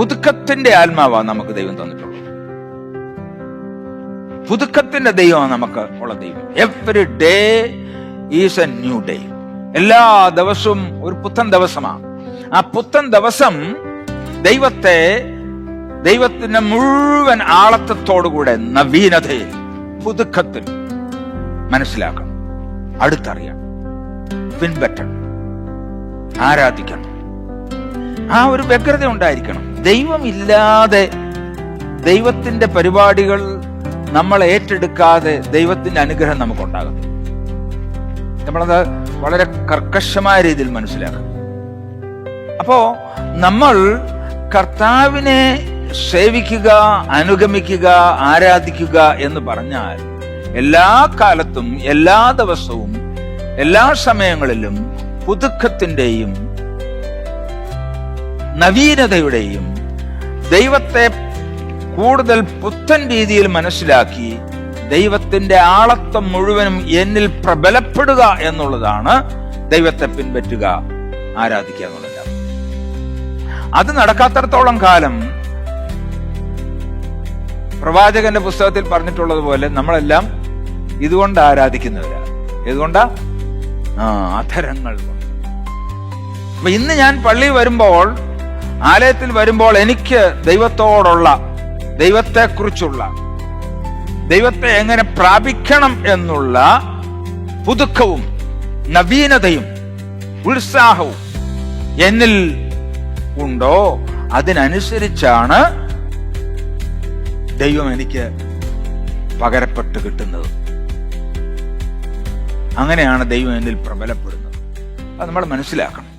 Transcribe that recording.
പുതുക്കത്തിന്റെ ആത്മാവാണ് നമുക്ക് ദൈവം തന്നിട്ടുള്ളത്. പുതുക്കത്തിന്റെ ദൈവമാണ് നമുക്ക് ഉള്ള ദൈവം. Every day is A new day. എല്ലാ ദിവസവും ഒരു പുത്തൻ ദിവസമാണ്. ആ പുത്തൻ ദിവസം ദൈവത്തിന്റെ മുഴുവൻ ആളത്വത്തോടുകൂടെ നവീനതയിൽ, പുതുക്കത്തിൽ മനസ്സിലാക്കണം, അടുത്തറിയണം, പിൻപറ്റണം, ആരാധിക്കണം. ആ ഒരു വ്യഗ്രത ഉണ്ടായിരിക്കണം. ദൈവമില്ലാതെ, ദൈവത്തിന്റെ പരിപാടികൾ നമ്മൾ ഏറ്റെടുക്കാതെ ദൈവത്തിന്റെ അനുഗ്രഹം നമുക്കുണ്ടാകുന്നു. നമ്മളത് വളരെ കർക്കശമായ രീതിയിൽ മനസ്സിലാക്കണം. അപ്പോ നമ്മൾ കർത്താവിനെ സേവിക്കുക, അനുഗമിക്കുക, ആരാധിക്കുക എന്ന് പറഞ്ഞാൽ എല്ലാ കാലത്തും, എല്ലാ ദിവസവും, എല്ലാ സമയങ്ങളിലും പുതുക്കത്തിന്റെയും നവീനതയുടെയും ദൈവത്തെ കൂടുതൽ പുത്തൻ രീതിയിൽ മനസ്സിലാക്കി ദൈവത്തിന്റെ ആളത്വം മുഴുവനും എന്നിൽ പ്രബലപ്പെടുക എന്നുള്ളതാണ് ദൈവത്തെ പിൻപറ്റുക, ആരാധിക്കുക എന്നുള്ളത്. അത് നടക്കാത്തടത്തോളം കാലം പ്രവാചകന്റെ പുസ്തകത്തിൽ പറഞ്ഞിട്ടുള്ളത് പോലെ നമ്മളെല്ലാം ഇതുകൊണ്ട് ആരാധിക്കുന്നവരാണ്. ഇതുകൊണ്ടാ? അധരങ്ങൾ കൊണ്ട്. അപ്പൊ ഇന്ന് ഞാൻ പള്ളിയിൽ വരുമ്പോൾ, ആലയത്തിൽ വരുമ്പോൾ എനിക്ക് ദൈവത്തോടുള്ള, ദൈവത്തെക്കുറിച്ചുള്ള, ദൈവത്തെ എങ്ങനെ പ്രാപിക്കണം എന്നുള്ള പുതുക്കവും നവീനതയും ഉത്സാഹവും എന്നിൽ ഉണ്ടോ, അതിനനുസരിച്ചാണ് ദൈവം എനിക്ക് പകരപ്പെട്ട് കിട്ടുന്നത്. അങ്ങനെയാണ് ദൈവം എന്നിൽ പ്രബലപ്പെടുന്നത്. അത് നമ്മൾ മനസ്സിലാക്കണം.